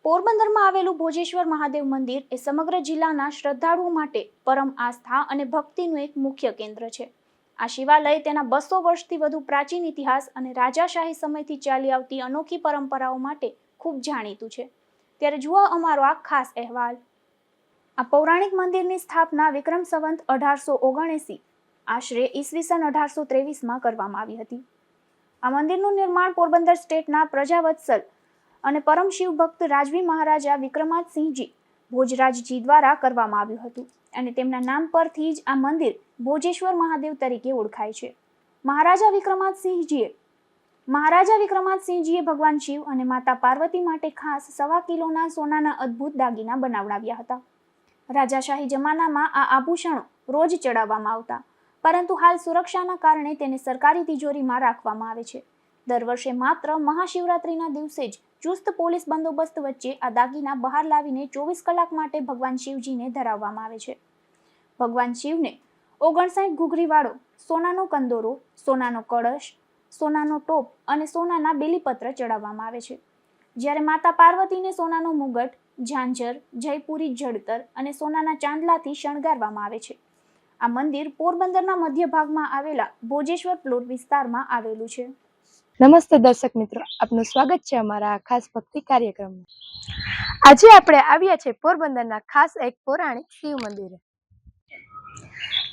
પોરબંદરમાં આવેલું ભોજેશ્વર મહાદેવ મંદિર એ સમગ્ર જિલ્લાના શ્રદ્ધાળુઓ માટે પરમ આસ્થા અને ભક્તિનું એક મુખ્ય કેન્દ્ર છે. આ શિવાલય તેના 200 વર્ષથી વધુ પ્રાચીન ઇતિહાસ અને રાજાશાહી સમયથી ચાલી આવતી અનોખી પરંપરાઓ માટે ખૂબ જાણીતું છે. ત્યારે જુઓ અમારો આ ખાસ અહેવાલ. આ પૌરાણિક મંદિરની સ્થાપના વિક્રમ સંવત 1879 આશરે ઈસવીસન 1823માં કરવામાં આવી હતી. આ મંદિરનું નિર્માણ પોરબંદર સ્ટેટના પ્રજાવત્સલ અને પરમ શિવ ભક્ત રાજવી મહારાજા વિક્રમાદસિંહજી ભોજરાજજી દ્વારા કરવામાં આવ્યું હતું અને તેમના નામ પરથી જ આ મંદિર ભોજેશ્વર મહાદેવ તરીકે ઓળખાય છે. મહારાજા વિક્રમાદસિંહજીએ ભગવાન શિવ અને માતા પાર્વતી માટે ખાસ 1.25 કિલોના સોનાના અદ્ભુત દાગીના બનાવડાવ્યા હતા. રાજાશાહી જમાનામાં આ આભૂષણો રોજ ચડાવવામાં આવતા, પરંતુ હાલ સુરક્ષાના કારણે તેને સરકારી તિજોરીમાં રાખવામાં આવે છે. દર વર્ષે માત્ર મહાશિવરાત્રિના દિવસે જ ચુસ્ત પોલીસ બંદોબસ્ત વચ્ચે આ દાગીના બહાર લાવીને 24 કલાક માટે ભગવાન શિવજીને ધરાવવામાં આવે છે. ભગવાન શિવને 59 ઘૂઘરીવાળો સોનાનો કંદોરો, સોનાનો કળશ, સોનાનો ટોપ અને સોનાના બેલીપત્ર ચડાવવામાં આવે છે. જ્યારે માતા પાર્વતીને સોનાનો મુગટ, ઝાંઝર, જયપુરી જડતર અને સોનાના ચાંદલાથી શણગારવામાં આવે છે. આ મંદિર પોરબંદરના મધ્ય ભાગમાં આવેલા ભોજેશ્વર પ્લોટ વિસ્તારમાં આવેલું છે. નમસ્તે દર્શક મિત્રો, આપનું સ્વાગત છે અમારા આ ખાસ ભક્તિ કાર્યક્રમમાં. આજે આપણે આવ્યા છે પોરબંદરના ખાસ એક પૌરાણિક શિવ મંદિરે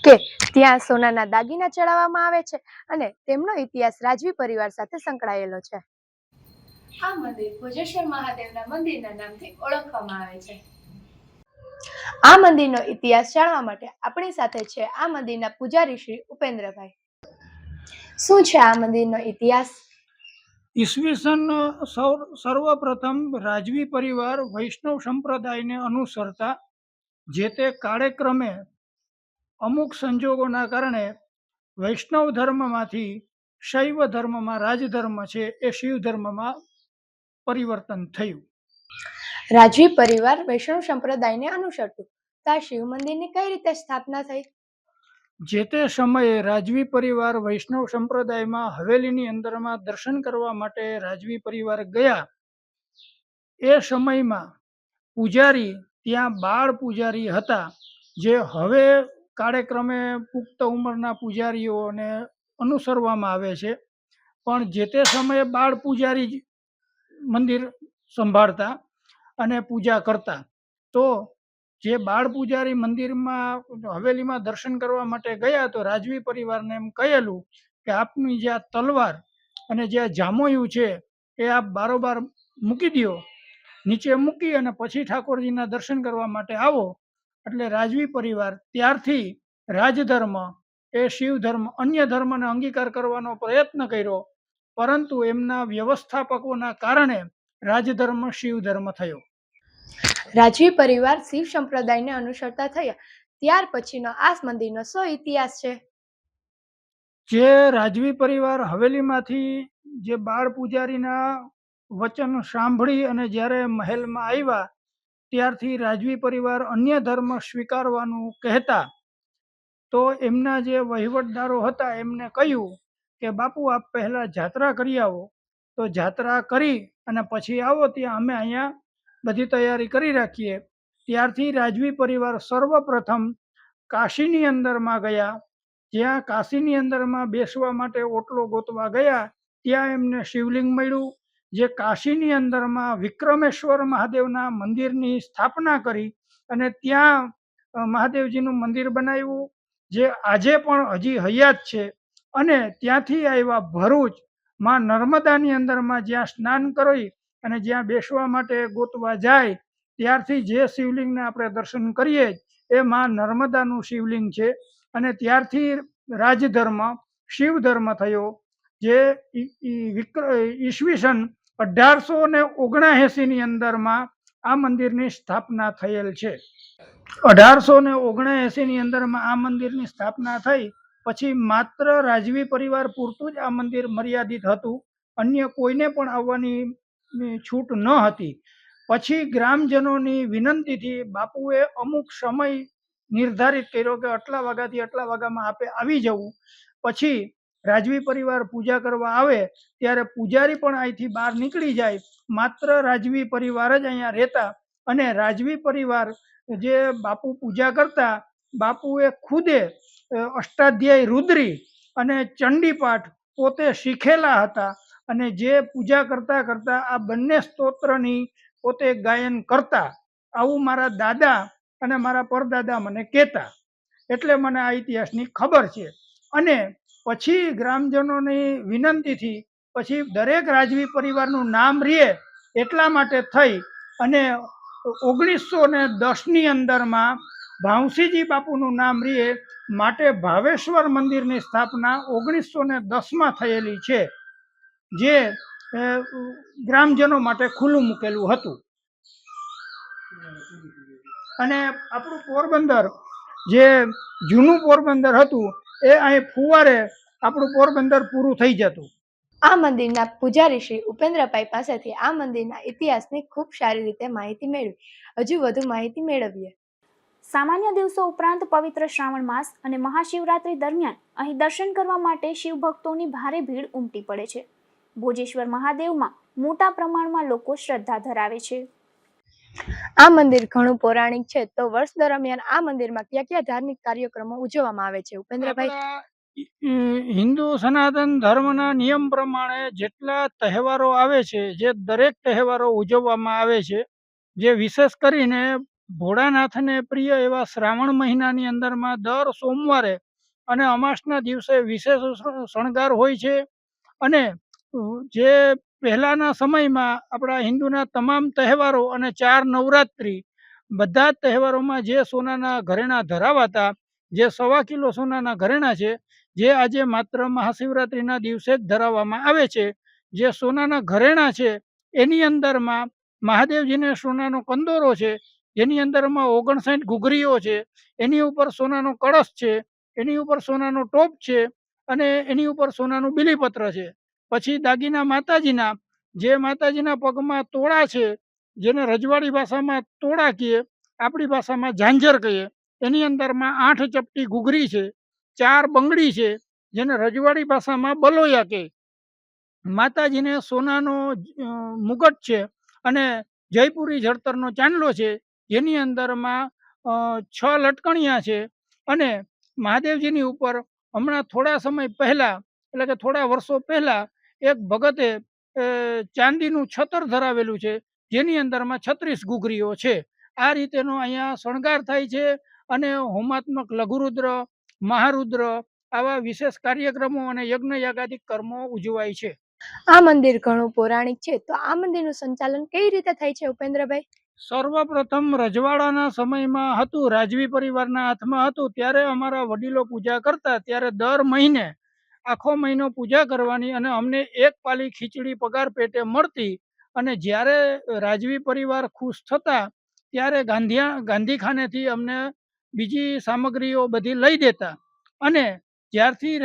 કે ત્યાં સોનાના દાગીના ચડાવવામાં આવે છે અને તેમનો ઇતિહાસ રાજવી પરિવાર સાથે સંકળાયેલો છે. આ મંદિર ભોજેશ્વર મહાદેવના મંદિરના નામથી ઓળખવામાં આવે છે. આ મંદિરનો ઇતિહાસ જાણવા માટે આપણી સાથે છે આ મંદિરના પૂજારી શ્રી ઉપેન્દ્રભાઈ. શું છે આ મંદિરનો ઇતિહાસ? ઈસવીસન સર્વપ્રથમ રાજવી પરિવાર વૈષ્ણવ સંપ્રદાયને અનુસરતા જે તે કાળક્રમે અમુક સંજોગોના કારણે વૈષ્ણવ ધર્મમાંથી શૈવ ધર્મમાં રાજધર્મ છે એ શિવ ધર્મમાં પરિવર્તન થયું. રાજવી પરિવાર વૈષ્ણવ સંપ્રદાયને અનુસરતું, તો આ શિવ મંદિરની કઈ રીતે સ્થાપના થઈ? જે તે સમયે રાજવી પરિવાર વૈષ્ણવ સંપ્રદાયમાં હવેલીની અંદરમાં દર્શન કરવા માટે રાજવી પરિવાર ગયા. એ સમયમાં પૂજારી ત્યાં બાળ પૂજારી હતા, જે હવે કાળક્રમે પુખ્ત ઉંમરના પૂજારીઓને અનુસરવામાં આવે છે, પણ જે તે સમયે બાળ પૂજારી જ મંદિર સંભાળતા અને પૂજા કરતા. તો જે બાળ પૂજારી મંદિરમાં હવેલીમાં દર્શન કરવા માટે ગયા તો રાજવી પરિવારને એમ કહેલું કે આપની જે આ તલવાર અને જે આ જામોયું છે એ આપ બારોબાર મૂકી દો, નીચે મૂકી અને પછી ઠાકોરજીના દર્શન કરવા માટે આવો. એટલે રાજવી પરિવાર ત્યારથી રાજધર્મ એ શિવ ધર્મ અન્ય ધર્મને અંગીકાર કરવાનો પ્રયત્ન કર્યો, પરંતુ એમના વ્યવસ્થાપકોના કારણે રાજધર્મ શિવ ધર્મ થયો. રાજવી પરિવાર શિવ સંપ્રદાયને અનુસરતા થયા ત્યાર પછીનો આ મંદિરનો શું ઇતિહાસ છે? જે રાજવી પરિવાર હવેલીમાંથી જે બાળ પૂજારીના વચન સાંભળી અને જ્યારે મહેલમાં આવ્યા ત્યારથી રાજવી પરિવાર અન્ય ધર્મ સ્વીકારવાનું કહેતા. તો એમના જે વહીવટદારો હતા એમને કહ્યું કે બાપુ આપ પહેલા જાત્રા કરી આવો, તો જાત્રા કરી અને પછી આવો, ત્યાં અમે અહીંયા બધી તૈયારી કરી રાખીએ. ત્યારથી રાજવી પરિવાર સર્વપ્રથમ કાશીની અંદરમાં ગયા. જ્યાં કાશીની અંદરમાં બેસવા માટે ઓટલો ગોતવા ગયા, ત્યાં એમને શિવલિંગ મળ્યું, જે કાશીની અંદરમાં વિક્રમેશ્વર મહાદેવના મંદિરની સ્થાપના કરી અને ત્યાં મહાદેવજીનું મંદિર બનાવ્યું, જે આજે પણ હજી હયાત છે. અને ત્યાંથી આવ્યા ભરૂચ માં નર્મદાની અંદરમાં જ્યાં સ્નાન કરી અને જ્યાં બેસવા માટે ગોતવા જાય, ત્યારથી જે શિવલિંગને આપણે દર્શન કરીએ એ માં નર્મદાનું શિવલિંગ છે. અને ત્યારથી રાજધર્મ શિવ ધર્મ થયો, જે ઈસવીસન 1879ની અંદરમાં આ મંદિરની સ્થાપના થયેલ છે. 1879ની અંદરમાં આ મંદિરની સ્થાપના થઈ. પછી માત્ર રાજવી પરિવાર પૂરતું જ આ મંદિર મર્યાદિત હતું, અન્ય કોઈને પણ આવવાની છૂટ ન હતી. પછી ગ્રામજનોની વિનંતીથી બાપુએ અમુક સમય નિર્ધારિત કર્યો કે આટલા વાગ્યાથી આટલા વાગ્યામાં આપે આવી જવું. પછી રાજવી પરિવાર પૂજા કરવા આવે ત્યારે પૂજારી પણ અહીંથી બહાર નીકળી જાય, માત્ર રાજવી પરિવાર જ અહીંયા રહેતા. અને રાજવી પરિવાર જે બાપુ પૂજા કરતા, બાપુએ ખુદે અષ્ટાધ્યાયી રુદ્રી અને ચંડીપાઠ પોતે શીખેલા હતા. અને જે પૂજા કરતા કરતા આ બંને સ્તોત્રની પોતે ગાયન કરતા. આવું મારા દાદા અને મારા પરદાદા મને કહેતા, એટલે મને આ ઇતિહાસની ખબર છે. અને પછી ગ્રામજનોની વિનંતીથી પછી દરેક રાજવી પરિવારનું નામ રહે એટલા માટે થઈ અને 1910ની અંદરમાં ભાવસીજી બાપુનું નામ રહે માટે ભાવેશ્વર મંદિરની સ્થાપના 1910માં થયેલી છે, જે ગ્રામજનો માટે ખુલ્લું મૂકેલું હતું. અને આપણું પોરબંદર જે જૂનું પોરબંદર હતું એ અહીં ફુવારે આપણું પોરબંદર પૂરું થઈ જતું. આ મંદિરના પૂજારી શ્રી ઉપેન્દ્રભાઈ પાસેથી આ મંદિરના ઇતિહાસની ખૂબ સારી રીતે માહિતી મેળવી. હજુ વધુ માહિતી મેળવીએ. સામાન્ય દિવસો ઉપરાંત પવિત્ર શ્રાવણ માસ અને મહાશિવરાત્રી દરમિયાન અહીં દર્શન કરવા માટે શિવ ભક્તોની ભારે ભીડ ઉમટી પડે છે. ભોજેશ્વર મહાદેવમાં મોટા પ્રમાણમાં લોકો શ્રદ્ધા ધરાવે છે. આ મંદિર ઘણું પૌરાણિક છે, તો વર્ષ દરમિયાન આ મંદિરમાં કયા કયા ધાર્મિક કાર્યક્રમો ઉજવવામાં આવે છે ઉપેન્દ્રભાઈ? હિન્દુ સનાતન ધર્મના નિયમ પ્રમાણે જેટલા તહેવારો આવે છે, જે દરેક તહેવારો ઉજવવામાં આવે છે, જે વિશેષ કરીને ભોળાનાથને પ્રિય એવા શ્રાવણ મહિનાની અંદરમાં દર સોમવારે અને અમાસના દિવસે વિશેષ શણગાર હોય છે. અને જે પહેલાના સમયમાં આપણા હિન્દુના તમામ તહેવારો અને 4 નવરાત્રિ બધા જ તહેવારોમાં જે સોનાના ઘરેણાં ધરાવાતા, જે 1.25 કિલો સોનાના ઘરેણાં છે, જે આજે માત્ર મહાશિવરાત્રિના દિવસે જ ધરાવવામાં આવે છે. જે સોનાના ઘરેણાં છે એની અંદરમાં મહાદેવજીને સોનાનો કંદોરો છે, જેની અંદરમાં 59 ઘૂઘરીઓ છે, એની ઉપર સોનાનો કળશ છે, એની ઉપર સોનાનો ટોપ છે અને એની ઉપર સોનાનું બીલીપત્ર છે. પછી દાગીના માતાજીના, જે માતાજીના પગમાં તોળા છે, જેને રજવાડી ભાષામાં તોળા કહીએ, આપણી ભાષામાં ઝાંઝર કહીએ, એની અંદરમાં 8 ચપટી ઘૂઘરી છે, 4 બંગડી છે, જેને રજવાડી ભાષામાં બલોયા કહે. માતાજીને સોનાનો મુગટ છે અને જયપુરી જળતરનો ચાંદલો છે, જેની અંદરમાં 6 લટકણિયા છે. અને મહાદેવજીની ઉપર હમણાં થોડા સમય પહેલા, એટલે કે થોડા વર્ષો પહેલા, એક ભગતે ચાંદીનું છત્ર ધરાવેલું છે, જેની અંદરમાં 36 ઘૂઘરીઓ છે. આ રીતેનો અહીંયા શણગાર થાય છે અને હોમાત્મક લઘુરુદ્ર, મહારુદ્ર આવા વિશેષ કાર્યક્રમો અને યજ્ઞ યાગાદિક કર્મો ઉજવાય છે. આ મંદિર ઘણું પૌરાણિક છે, તો આ મંદિરનું સંચાલન કઈ રીતે થાય છે ઉપેન્દ્રભાઈ? સર્વપ્રથમ રજવાડાના સમયમાં હતું, રાજવી પરિવારના હાથમાં હતું, ત્યારે અમારા વડીલો પૂજા કરતા, ત્યારે દર મહિને આખો મહિનો પૂજા કરવાની અને અમને એક પાલી ખીચડી પગાર પેટે મળતી. અને જ્યારે રાજવી પરિવાર ખુશ થતા ત્યારે ગાંધીખાનેથી અમને બીજી સામગ્રીઓ બધી લઈ દેતા. અને જ્યારથી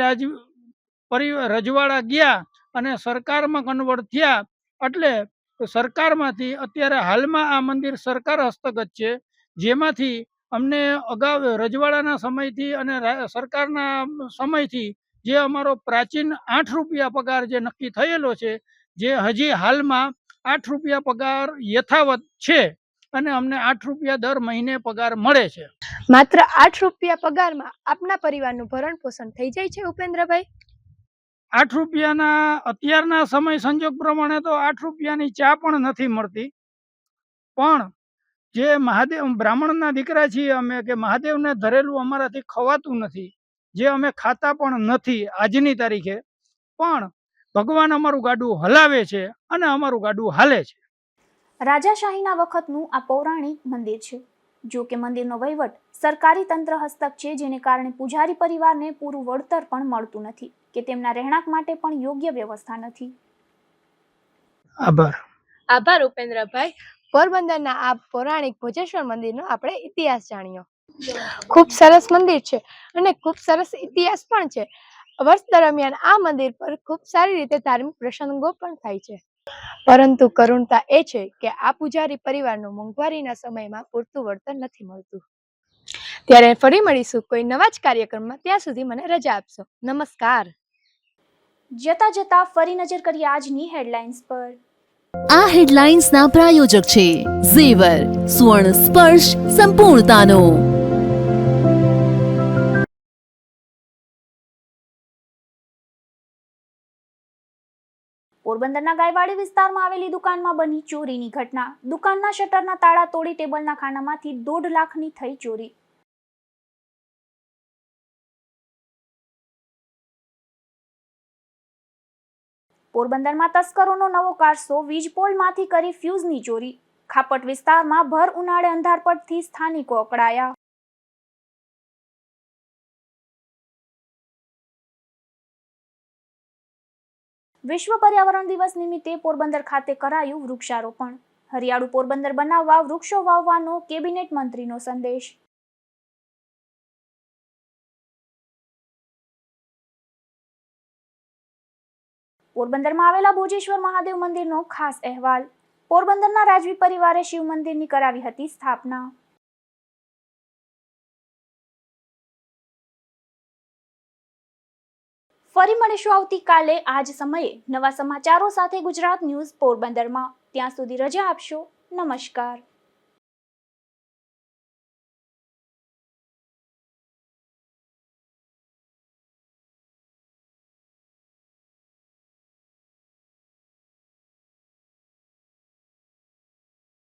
રજવાડા ગયા અને સરકારમાં કન્વર્ટ થયા, એટલે સરકારમાંથી અત્યારે હાલમાં આ મંદિર સરકાર હસ્તગત છે, જેમાંથી અમને અગાઉ રજવાડાના સમયથી અને સરકારના સમયથી જે અમારો પ્રાચીન 8 રૂપિયા પગાર જે નક્કી થયેલો છે, જે હજી હાલમાં 8 રૂપિયા પગાર યથાવત છે અને અમને 8 રૂપિયા દર મહિને પગાર મળે છે. માત્ર 8 રૂપિયા પગારમાં આપના પરિવારનું ભરણ પોષણ થઈ જાય છે ઉપેન્દ્રભાઈ? 8 રૂપિયાના અત્યારના સમય સંજોગ પ્રમાણે તો 8 રૂપિયાની ચા પણ નથી મળતી. પણ જે મહાદેવ બ્રાહ્મણના દીકરા છીએ અમે, કે મહાદેવને ધરેલું અમારાથી ખવાતું નથી, જે અમે ખાતા પણ નથી આજની તારીખે, પણ ભગવાન અમારું ગાડું હલાવે છે અને અમારું ગાડું હાલે છે. રાજાશાહીના વખતનું આ પૌરાણિક મંદિર છે. જો કે મંદિરનો વહીવટ સરકારી તંત્ર હસ્તક છે, જેને કારણે પૂજારી પરિવારને પૂરું વળતર પણ મળતું નથી કે તેમના રહેણાંક માટે પણ યોગ્ય વ્યવસ્થા નથી. આભાર ઉપેન્દ્રભાઈ. પોરબંદરના આ પૌરાણિક ભોજેશ્વર મંદિરનો આપણે ઇતિહાસ જાણ્યો. ખૂબ સરસ મંદિર છે અને ખૂબ સરસ ઇતિહાસ પણ છે. વર્ષ દરમિયાન આ મંદિર પર ખૂબ સારી રીતે ધાર્મિક પ્રસંગો પણ થાય છે. પરંતુ કરુણતા એ છે કે આ પૂજારી પરિવારનું મોંઘવારીના સમયમાં પૂરતું વળતર નથી મળતું. ત્યારે ફરી મળીશું કોઈ નવા જ કાર્યક્રમમાં. ત્યાં સુધી મને રજા આપશો. નમસ્કાર. જતા જતા ફરી નજર કરીએ આજની હેડલાઇન્સ પર. આ હેડલાઇન્સના પ્રાયોજક છે ઝેવર, સુવર્ણ સ્પર્શ સંપૂર્ણતાનો. પોરબંદરના ગાયવાડી વિસ્તારમાં આવેલી દુકાનમાં બની ચોરીની ઘટના. દુકાનના શટરના તાળા તોડી ટેબલના ખાનામાંથી 1.5 લાખની થઈ ચોરી. પોરબંદરમાં તસ્કરોનો નવો કારસો. વીજપોલમાંથી કરી ફ્યુઝની ચોરી. ખાપટ વિસ્તારમાં ભર ઉનાળે અંધારપટથી સ્થાનિકો અકળાયા. વિશ્વ પર્યાવરણ દિવસ નિમિત્તે પોરબંદર ખાતે કરાયું વૃક્ષારોપણ. હરિયાળું પોરબંદર બનાવવા વૃક્ષો વાવવાનો કેબિનેટ મંત્રીનો સંદેશ. પોરબંદરમાં આવેલા ભોજેશ્વર મહાદેવ મંદિરનો ખાસ અહેવાલ. પોરબંદરના રાજવી પરિવારે શિવ મંદિરની કરાવી હતી સ્થાપના. ફરી મળીશું આવતીકાલે આ જ સમયે નવા સમાચારો સાથે ગુજરાત ન્યૂઝ પોરબંદરમાં. ત્યાં સુધી રજા આપશો. નમસ્કાર.